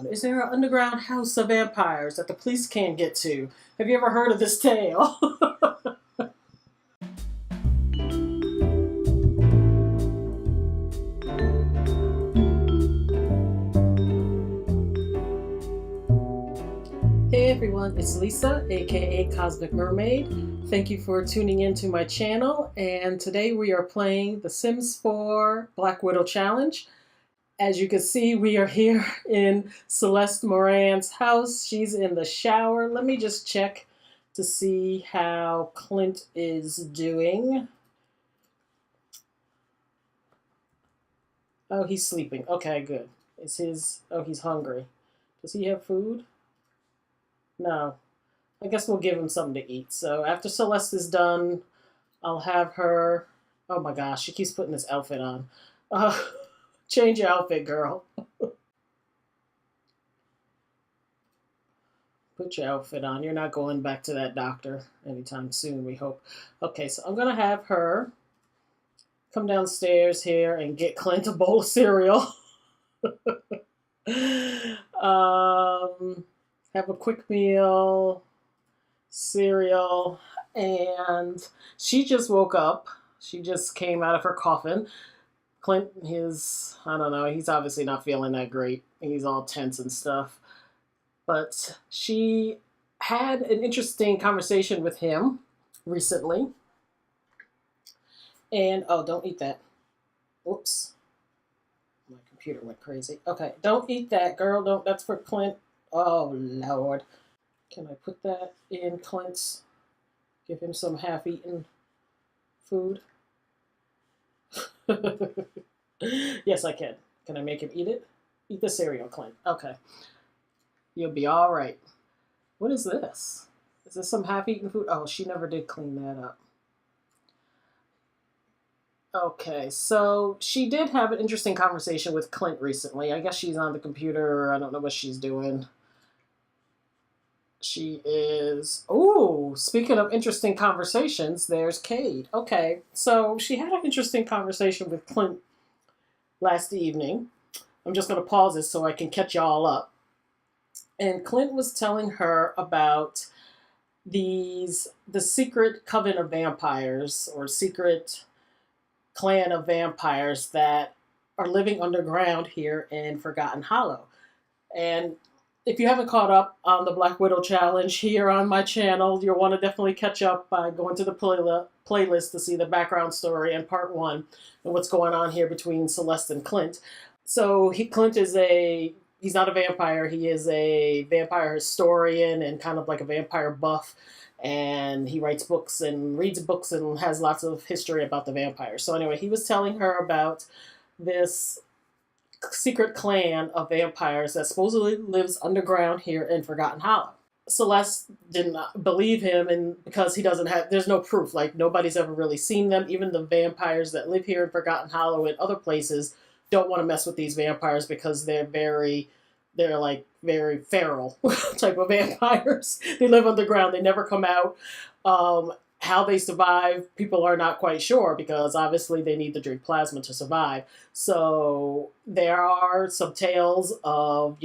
Is there an underground house of vampires that the police can't get to? Have you ever heard of this tale? Hey everyone, it's Lisa, aka Cosmic Mermaid. Thank you for tuning in to my channel, and today we are playing The Sims 4 Black Widow Challenge. As you can see, we are here in Celeste Moran's house. She's in the shower. Let me just check to see how Clint is doing. Oh, he's sleeping. Okay, good. Oh, he's hungry. Does he have food? No. I guess we'll give him something to eat. So after Celeste is done, I'll have her... Oh my gosh, she keeps putting this outfit on. Change your outfit, girl. Put your outfit on. You're not going back to that doctor anytime soon, we hope. Okay, so I'm going to have her come downstairs here and get Clint a bowl of cereal. Have a quick meal, cereal, and she just woke up. She just came out of her coffin. Clint, I don't know, he's obviously not feeling that great. He's all tense and stuff. But she had an interesting conversation with him recently. And, oh, don't eat that. Whoops. My computer went crazy. Okay, don't eat that, girl. Don't. That's for Clint. Oh, Lord. Can I put that in Clint's? Give him some half-eaten food? Yes, I can. Can I make him eat it? Eat the cereal, Clint. Okay. You'll be all right. What is this? Is this some half-eaten food? Oh, she never did clean that up. Okay, so she did have an interesting conversation with Clint recently. I guess she's on the computer. I don't know what she's doing. She is... Oh, speaking of interesting conversations, there's Cade. Okay, so she had an interesting conversation with Clint last evening. I'm just going to pause this so I can catch y'all up. And Clint was telling her about the secret coven of vampires, or secret clan of vampires that are living underground here in Forgotten Hollow. And if you haven't caught up on the Black Widow Challenge here on my channel, you'll want to definitely catch up by going to the playlist to see the background story and part 1 and what's going on here between Celeste and Clint. So Clint is he's not a vampire, he is a vampire historian and kind of like a vampire buff. And he writes books and reads books and has lots of history about the vampires. So anyway, he was telling her about this secret clan of vampires that supposedly lives underground here in Forgotten Hollow. Celeste did not believe him, and because there's no proof. Like, nobody's ever really seen them. Even the vampires that live here in Forgotten Hollow and other places don't want to mess with these vampires because they're like very feral type of vampires. They live underground. They never come out. How they survive, people are not quite sure because obviously they need to drink plasma to survive. So there are some tales of,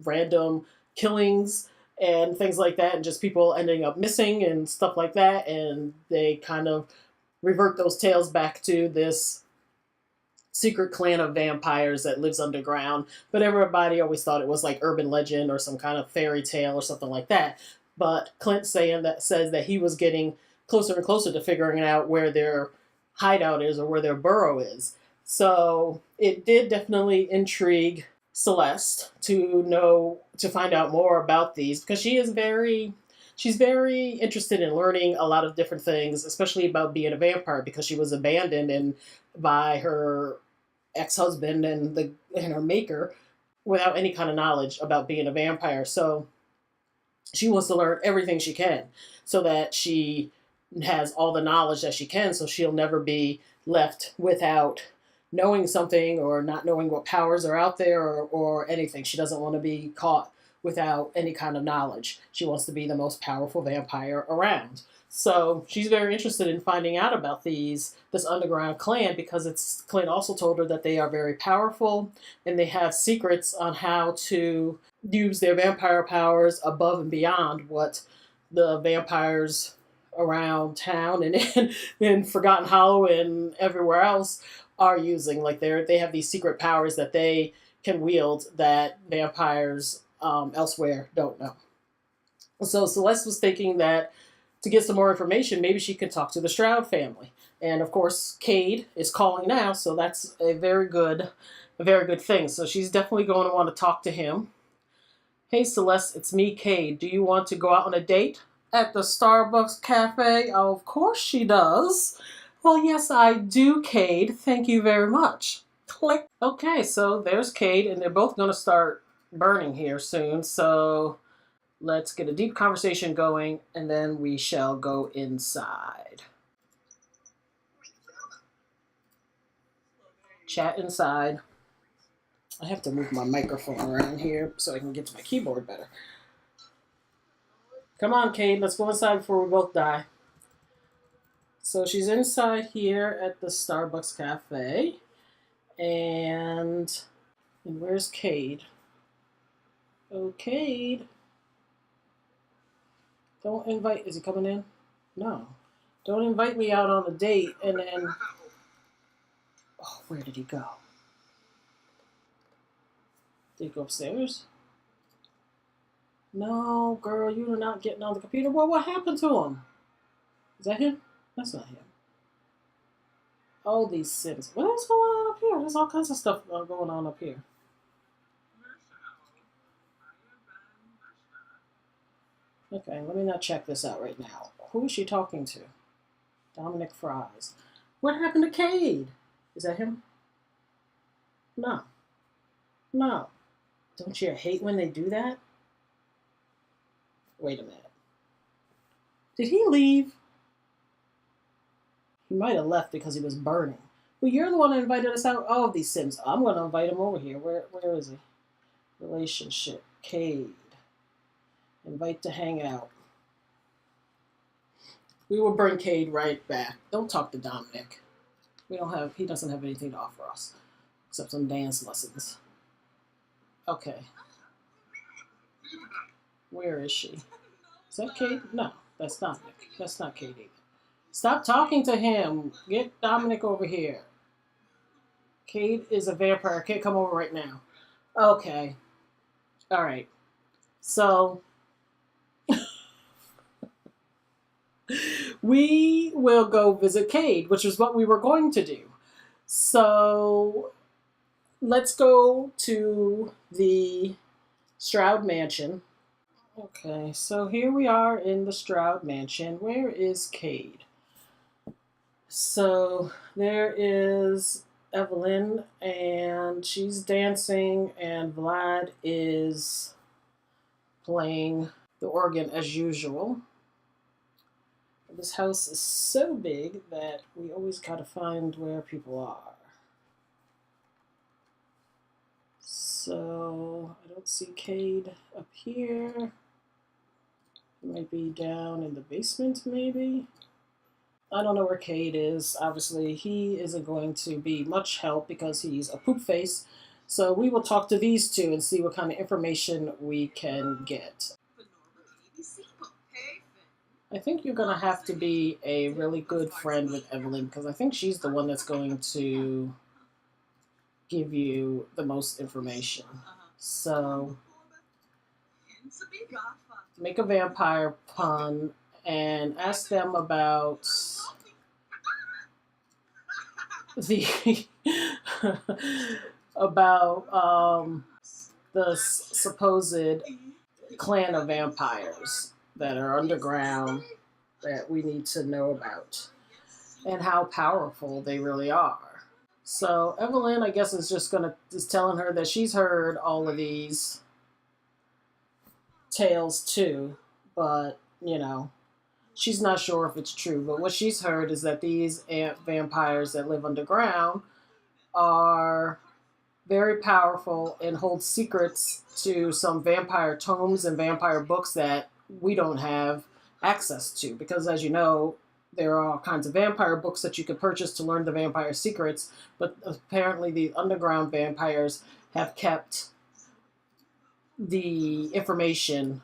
random killings and things like that, and just people ending up missing and stuff like that. And they kind of revert those tales back to this secret clan of vampires that lives underground. But everybody always thought it was like urban legend or some kind of fairy tale or something like that. But Clint says that he was getting closer and closer to figuring out where their hideout is or where their burrow is. So it did definitely intrigue Celeste to find out more about these, because she's very interested in learning a lot of different things, especially about being a vampire, because she was abandoned by her ex-husband and her maker without any kind of knowledge about being a vampire. So she wants to learn everything she can so that she has all the knowledge that she can, so she'll never be left without knowing something or not knowing what powers are out there or anything. She doesn't want to be caught without any kind of knowledge. She wants to be the most powerful vampire around. So she's very interested in finding out about this underground clan, because Clint also told her that they are very powerful and they have secrets on how to use their vampire powers above and beyond what the vampires around town and in Forgotten Hollow and everywhere else are using. Like they have these secret powers that they can wield that vampires elsewhere don't know. So Celeste was thinking that to get some more information, maybe she could talk to the Stroud family. And of course, Cade is calling now, so that's a very good thing. So she's definitely going to want to talk to him. Hey Celeste, it's me, Cade. Do you want to go out on a date at the Starbucks cafe? Oh, of course she does. Well, yes, I do, Cade. Thank you very much. Click. Okay, so there's Cade, and they're both going to start burning here soon. So let's get a deep conversation going, and then we shall go inside. Chat inside. I have to move my microphone around here so I can get to my keyboard better. Come on, Cade, let's go inside before we both die. So she's inside here at the Starbucks cafe. And where's Cade? Oh, Cade. Don't invite, is he coming in? No. Don't invite me out on a date and then, oh, where did he go? Did he go upstairs? No, girl, you are not getting on the computer. Well, what happened to him? Is that him? That's not him. All these Sims. What else going on up here? There's all kinds of stuff going on up here. Okay, let me not check this out right now. Who is she talking to? Dominic Fries. What happened to Cade? Is that him? No. No. Don't you hate when they do that? Wait a minute. Did he leave? He might have left because he was burning. Well, you're the one that invited us out. Oh, these Sims. I'm going to invite him over here. Where is he? Relationship. Cade. Invite to hang out. We will bring Cade right back. Don't talk to Dominic. He doesn't have anything to offer us. Except some dance lessons. Okay. Where is she? Is that Cade? No, that's Dominic. That's not Cade either. Stop talking to him. Get Dominic over here. Cade is a vampire. Can't come over right now. Okay. All right. So we will go visit Cade, which is what we were going to do. So let's go to the Stroud Mansion. Okay, so here we are in the Stroud Mansion. Where is Cade? So there is Evelyn, and she's dancing, and Vlad is playing the organ as usual. This house is so big that we always gotta find where people are. So I don't see Cade up here. He might be down in the basement, maybe. I don't know where Cade is. Obviously, he isn't going to be much help because he's a poop face. So we will talk to these two and see what kind of information we can get. I think you're going to have to be a really good friend with Evelyn, because I think she's the one that's going to give you the most information. So make a vampire pun and ask them about the the supposed clan of vampires that are underground that we need to know about and how powerful they really are. So Evelyn, I guess, is telling her that she's heard all of these tales too, but you know, she's not sure if it's true. But what she's heard is that these vampires that live underground are very powerful and holds secrets to some vampire tomes and vampire books that we don't have access to. Because, as you know, there are all kinds of vampire books that you could purchase to learn the vampire secrets, but apparently the underground vampires have kept the information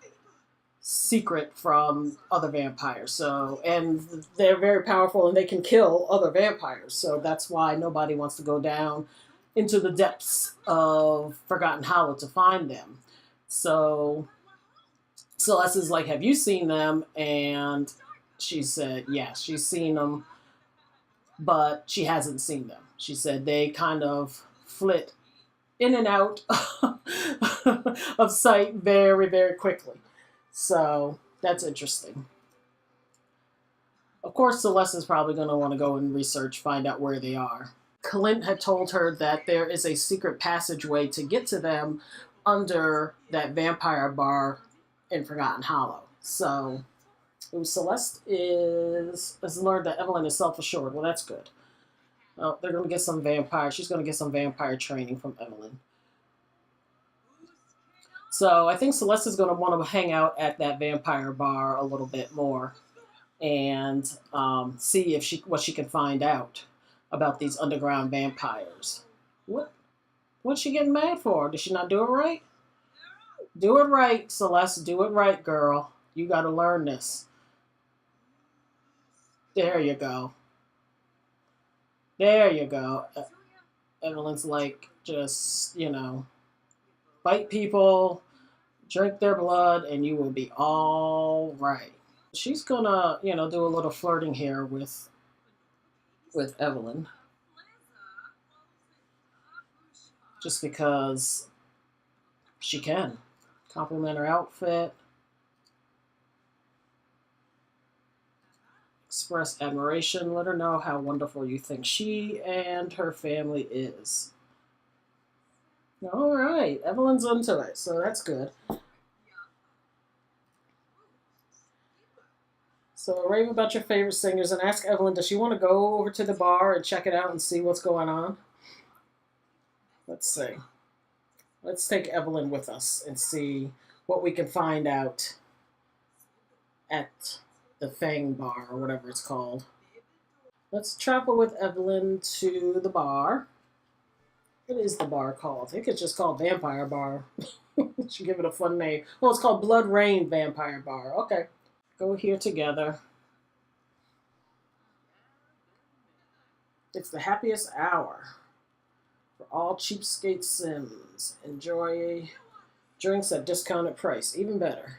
secret from other vampires. So, and they're very powerful and they can kill other vampires. So that's why nobody wants to go down into the depths of Forgotten Hollow to find them. So Celeste is like, have you seen them? And she said, yeah, she's seen them, but she hasn't seen them. She said they kind of flit in and out of sight very, very quickly. So that's interesting. Of course, Celeste is probably going to want to go and research, find out where they are. Clint had told her that there is a secret passageway to get to them under that vampire bar in Forgotten Hollow. So Celeste has learned that Evelyn is self-assured. Well, that's good. Well, they're going to get some vampire. She's going to get some vampire training from Evelyn. So I think Celeste is going to want to hang out at that vampire bar a little bit more and see if what she can find out about these underground vampires. What's she getting mad for? Did she not do it right? Do it right, Celeste. Do it right, girl. You got to learn this. There you go. There you go. Evelyn's like, just, bite people, drink their blood, and you will be all right. She's gonna, do a little flirting here with Evelyn. Just because she can. Compliment her outfit. Express admiration. Let her know how wonderful you think she and her family is. All right. Evelyn's into it, so that's good. So rave about your favorite singers and ask Evelyn, does she want to go over to the bar and check it out and see what's going on? Let's see. Let's take Evelyn with us and see what we can find out at the Fang Bar or whatever it's called. Let's travel with Evelyn to the bar. What is the bar called? I think it's just called Vampire Bar. Should give it a fun name. Well, it's called Blood Rain Vampire Bar. Okay. Go here together. It's the happiest hour for all cheapskate Sims. Enjoy drinks at discounted price. Even better.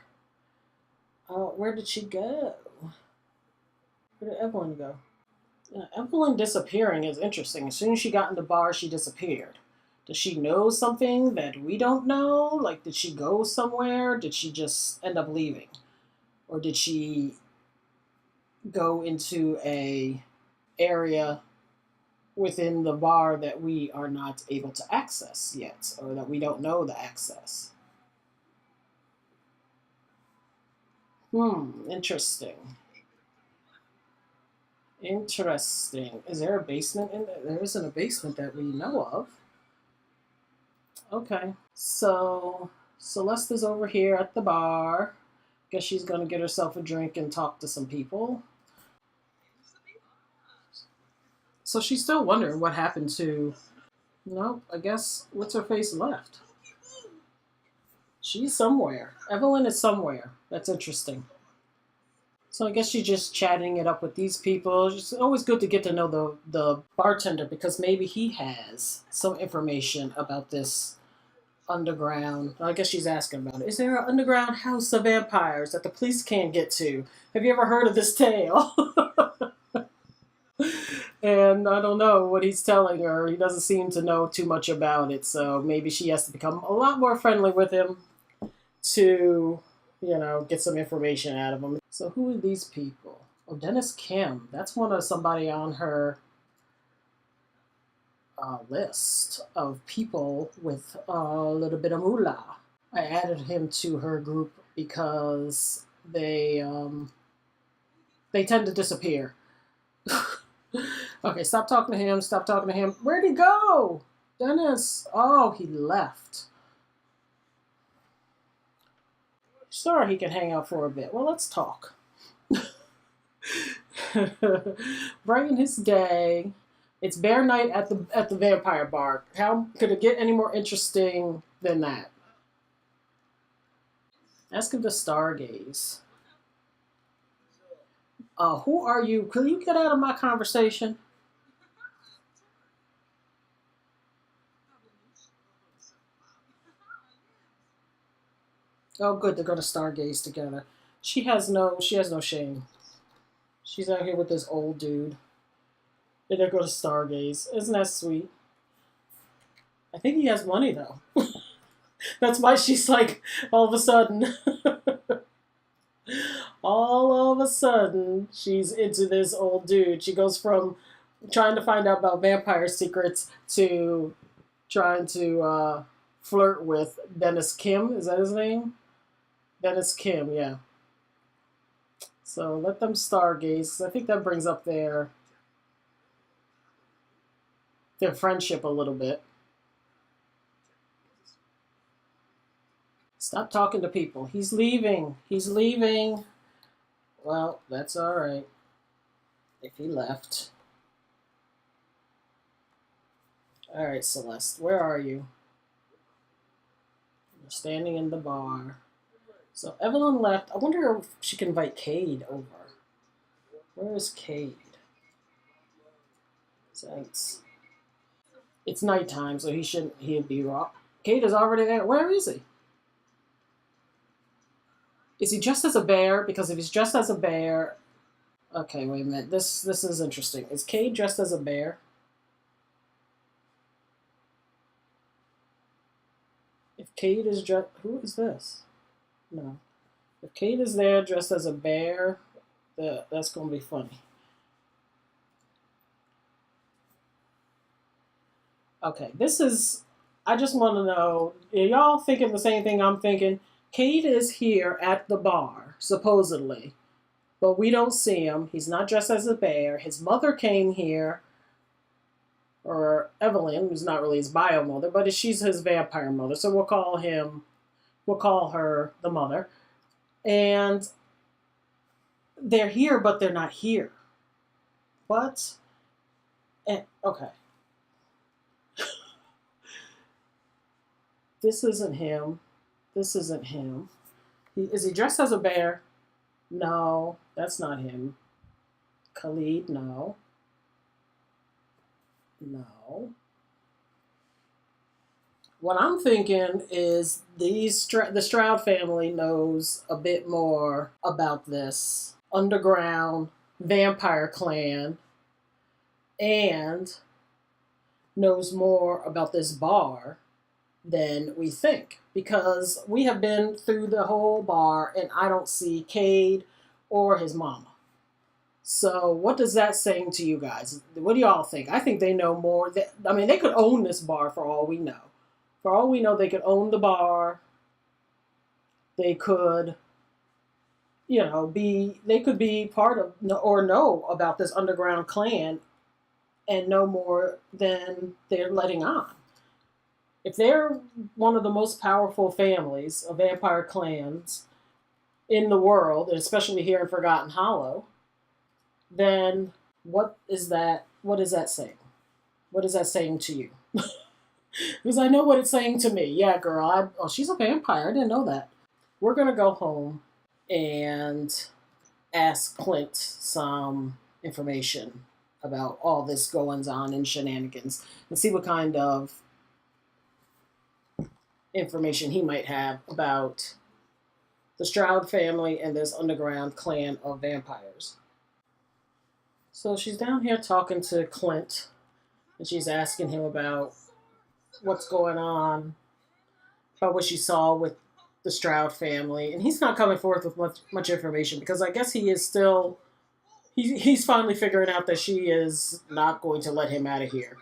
Where did she go? Where did Evelyn go? Evelyn disappearing is interesting. As soon as she got in the bar, she disappeared. Does she know something that we don't know? Like, did she go somewhere? Did she just end up leaving? Or did she go into a area within the bar that we are not able to access yet, or that we don't know the access? Interesting. Interesting. Is there a basement in there? There isn't a basement that we know of. Okay. So Celeste is over here at the bar. Guess she's going to get herself a drink and talk to some people. So she's still wondering what happened to... Nope, I guess What's-Her-Face left. She's somewhere. Evelyn is somewhere. That's interesting. So I guess she's just chatting it up with these people. It's always good to get to know the bartender because maybe he has some information about this underground. I guess she's asking about it. Is there an underground house of vampires that the police can't get to? Have you ever heard of this tale? And I don't know what he's telling her. He doesn't seem to know too much about it. So maybe she has to become a lot more friendly with him to, get some information out of him. So who are these people? Oh, Dennis Kim. That's somebody on her list of people with a little bit of moolah. I added him to her group because they tend to disappear. Okay, stop talking to him. Stop talking to him. Where'd he go? Dennis. Oh, he left. Sorry, he can hang out for a bit. Well, let's talk. Brighten his day. It's bear night at the vampire bar. How could it get any more interesting than that? Ask him to stargaze. Who are you? Could you get out of my conversation? Oh, good. They're gonna stargaze together. She has no shame. She's out here with this old dude. And they're gonna stargaze. Isn't that sweet? I think he has money though. That's why she's like, all of a sudden, all of a sudden, she's into this old dude. She goes from trying to find out about vampire secrets to trying to flirt with Dennis Kim. Is that his name? Dennis Kim, yeah. So let them stargaze. I think that brings up their friendship a little bit. Stop talking to people. He's leaving. He's leaving. Well, that's all right. If he left. All right, Celeste, where are you? You're standing in the bar. So Evelyn left. I wonder if she can invite Cade over. Where is Cade? Since it's nighttime, so he'd be raw. Cade is already there. Where is he? Is he dressed as a bear? Because if he's dressed as a bear... Okay, wait a minute. This is interesting. Is Cade dressed as a bear? If Cade is dressed... Who is this? No. If Cade is there dressed as a bear, that's going to be funny. Okay, this is... I just want to know, are y'all thinking the same thing I'm thinking? Cade is here at the bar, supposedly, but we don't see him. He's not dressed as a bear. His mother came here, or Evelyn, who's not really his bio mother, but she's his vampire mother, so we'll call her the mother. And they're here, but they're not here. What? Okay. This isn't him. This isn't him. Is he dressed as a bear? No, that's not him. Khalid, no. No. What I'm thinking is the Stroud family knows a bit more about this underground vampire clan and knows more about this bar than we think, because we have been through the whole bar and I don't see Cade or his mama. So what does that saying to you guys? What do y'all think? I think they know more. They could own this bar for all we know. For all we know, they could own the bar. They could, they could be part of or know about this underground clan and know more than they're letting on. If they're one of the most powerful families of vampire clans in the world, and especially here in Forgotten Hollow, then what is that saying? What is that saying to you? Because I know what it's saying to me. Yeah, girl, she's a vampire. I didn't know that. We're going to go home and ask Clint some information about all this goings on and shenanigans and see what kind of information he might have about the Stroud family and this underground clan of vampires. So she's down here talking to Clint, and she's asking him about what's going on, about what she saw with the Stroud family, and he's not coming forth with much information because I guess he is still, he's finally figuring out that she is not going to let him out of here,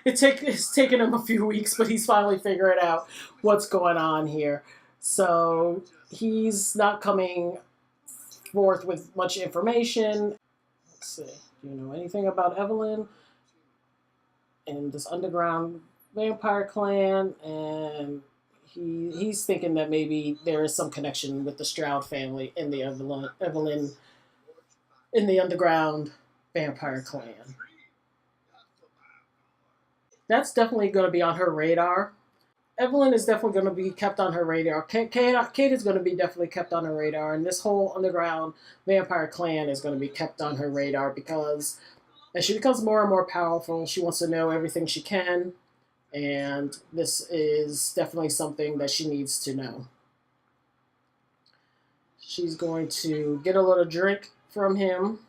It's taken him a few weeks, but he's finally figuring out what's going on here. So he's not coming forth with much information. Let's see. Do you know anything about Evelyn? in this underground vampire clan, and he's thinking that maybe there is some connection with the Stroud family in the Evelyn in the underground vampire clan. That's definitely going to be on her radar. Evelyn is definitely going to be kept on her radar. Kate is going to be definitely kept on her radar, and this whole underground vampire clan is going to be kept on her radar because as she becomes more and more powerful, she wants to know everything she can, and this is definitely something that she needs to know. She's going to get a little drink from him.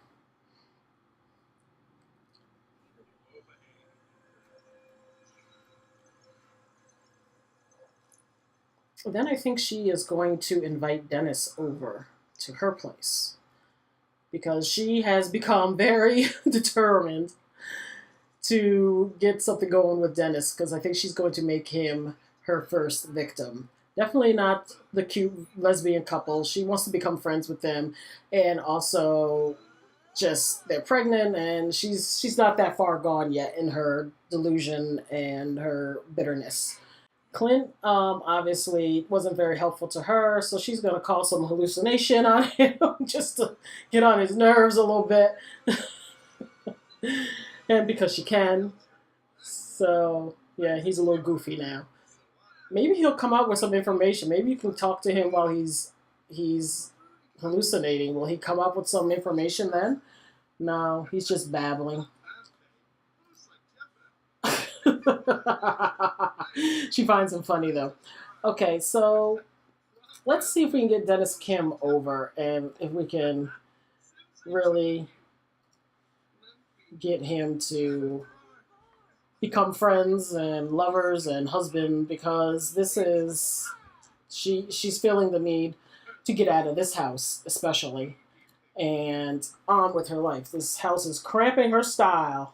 Then I think she is going to invite Dennis over to her place because she has become very determined to get something going with Dennis because I think she's going to make him her first victim. Definitely not the cute lesbian couple. She wants to become friends with them, and also just they're pregnant, and she's not that far gone yet in her delusion and her bitterness. Clint obviously wasn't very helpful to her, so she's going to call some hallucination on him just to get on his nerves a little bit. And because she can. So, yeah, he's a little goofy now. Maybe he'll come up with some information. Maybe you can talk to him while he's hallucinating. Will he come up with some information then? No, he's just babbling. She finds him funny though. Okay, so let's see if we can get Dennis Kim over and if we can really get him to become friends and lovers and husband because this is she's feeling the need to get out of this house especially and on with her life. This house is cramping her style.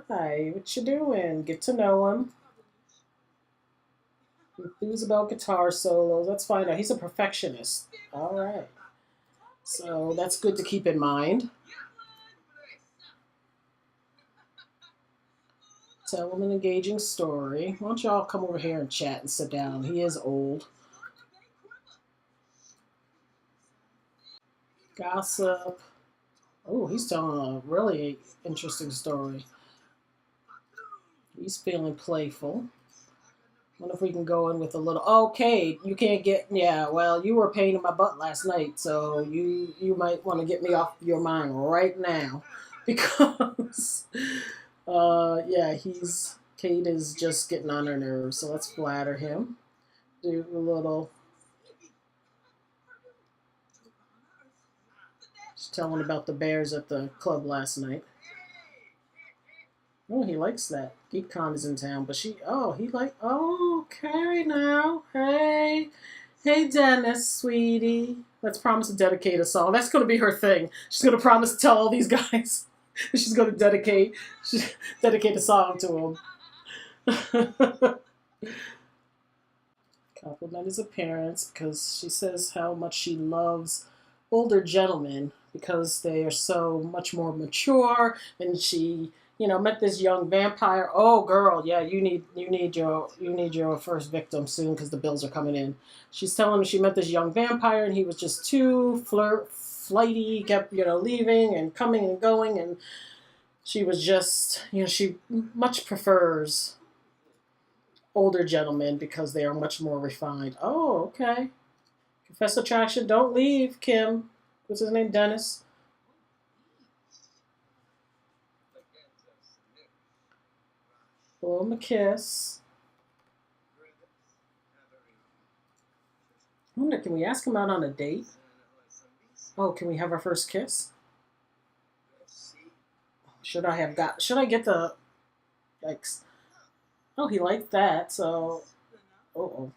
Hi, what you doing? Get to know him. Enthused about guitar solos. Let's find out. He's a perfectionist. All right. So that's good to keep in mind. Tell him an engaging story. Why don't y'all come over here and chat and sit down? He is old. Gossip. Oh, he's telling a really interesting story. He's feeling playful. Wonder if we can go in with a little. Okay, you can't get. Yeah, well, you were a pain in my butt last night, so you might want to get me off your mind right now, because yeah, Kate is just getting on her nerves. So let's flatter him. Do a little. Just telling about the bears at the club last night. Oh, he likes that. GeekCon is in town, but oh, okay now. Hey, Dennis, sweetie. Let's promise to dedicate a song. That's going to be her thing. She's going to promise to tell all these guys. She's going to dedicate a song to him. Compliment his appearance because she says how much she loves older gentlemen because they are so much more mature, and she met this young vampire. Oh, girl, yeah, you need your first victim soon because the bills are coming in. She's telling me she met this young vampire and he was just too flighty. He kept leaving and coming and going, and she was just she much prefers older gentlemen because they are much more refined. Oh, okay. Confess attraction. Don't leave, Kim. What's his name? Dennis. Blow him a kiss. I wonder, can we ask him out on a date? Oh, can we have our first kiss? Should I get the, yikes. Oh, he liked that, so, uh-oh.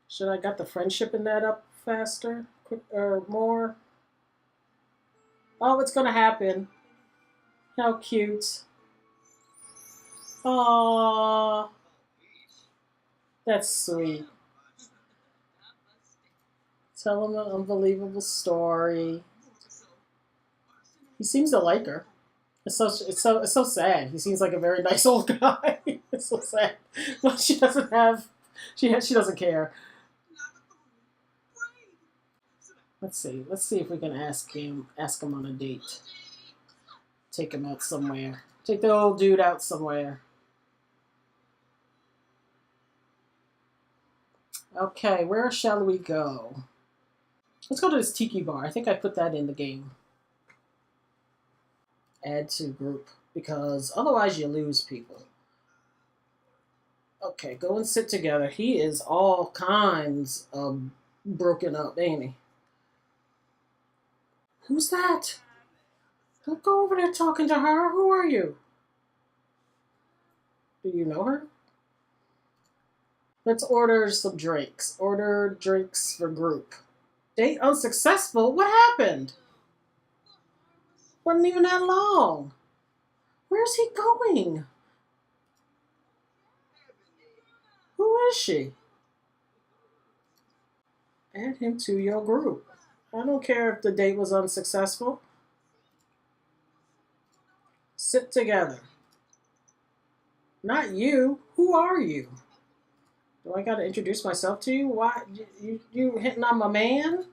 Should I got the friendship in that up faster? Or more? Oh, it's gonna happen. How cute. Aww. That's sweet. Tell him an unbelievable story. He seems to like her. It's so sad. He seems like a very nice old guy. It's so sad. But she doesn't have. She doesn't care. Let's see. Let's see if we can ask him on a date. Take him out somewhere. Take the old dude out somewhere. Okay, where shall we go? Let's go to this tiki bar. I think I put that in the game. Add to group, because otherwise you lose people. Okay, go and sit together. He is all kinds of broken up, ain't he? Who's that? Don't go over there talking to her. Who are you? Do you know her? Let's order some drinks. Order drinks for group. Date unsuccessful? What happened? Wasn't even that long. Where's he going? Who is she? Add him to your group. I don't care if the date was unsuccessful. Sit together. Not you. Who are you? Do I got to introduce myself to you? Why? You hitting on my man?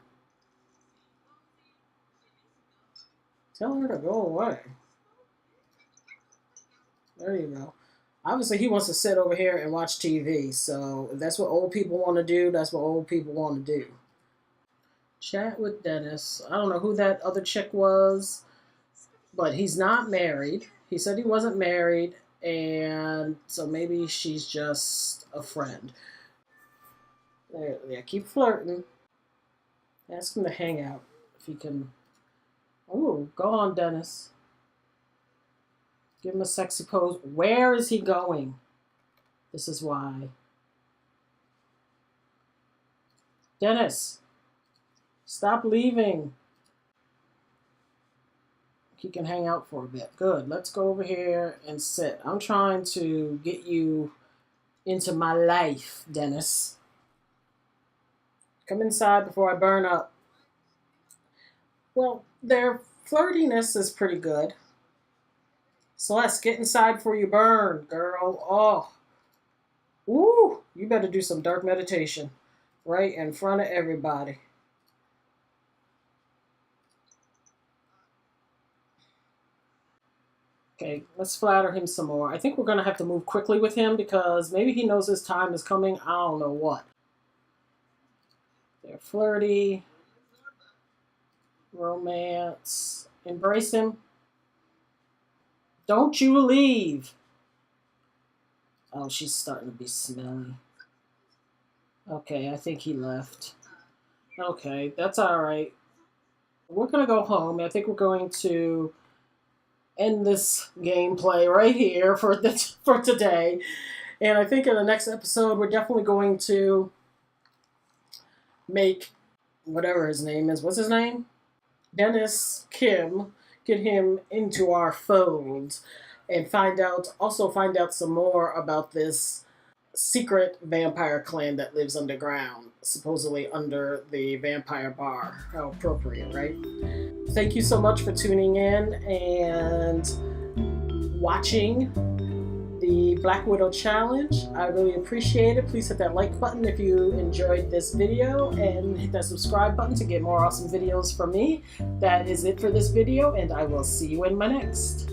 Tell her to go away. There you go. Obviously, he wants to sit over here and watch TV. So if that's what old people want to do, that's what old people want to do. Chat with Dennis. I don't know who that other chick was, but he's not married. He said he wasn't married, and so maybe she's just a friend. There, yeah, keep flirting. Ask him to hang out if he can. Oh, go on, Dennis. Give him a sexy pose. Where is he going? This is why. Dennis, stop leaving. He can hang out for a bit. Good. Let's go over here and sit. I'm trying to get you into my life, Dennis. Come inside before I burn up. Well, their flirtiness is pretty good. Celeste, get inside before you burn, girl. Oh. Ooh, you better do some dark meditation right in front of everybody. Okay, let's flatter him some more. I think we're going to have to move quickly with him because maybe he knows his time is coming. I don't know what. They're flirty. Romance. Embrace him. Don't you leave. Oh, she's starting to be smelly. Okay, I think he left. Okay, that's all right. We're going to go home. I think we're going to end this gameplay right here for today. And I think in the next episode, we're definitely going to make whatever his name is. What's his name? Dennis Kim. Get him into our fold and also find out some more about this secret vampire clan that lives underground, supposedly under the vampire bar. How appropriate, right? Thank you so much for tuning in and watching the Black Widow Challenge. I really appreciate it. Please hit that like button if you enjoyed this video and hit that subscribe button to get more awesome videos from me. That is it for this video, and I will see you in my next.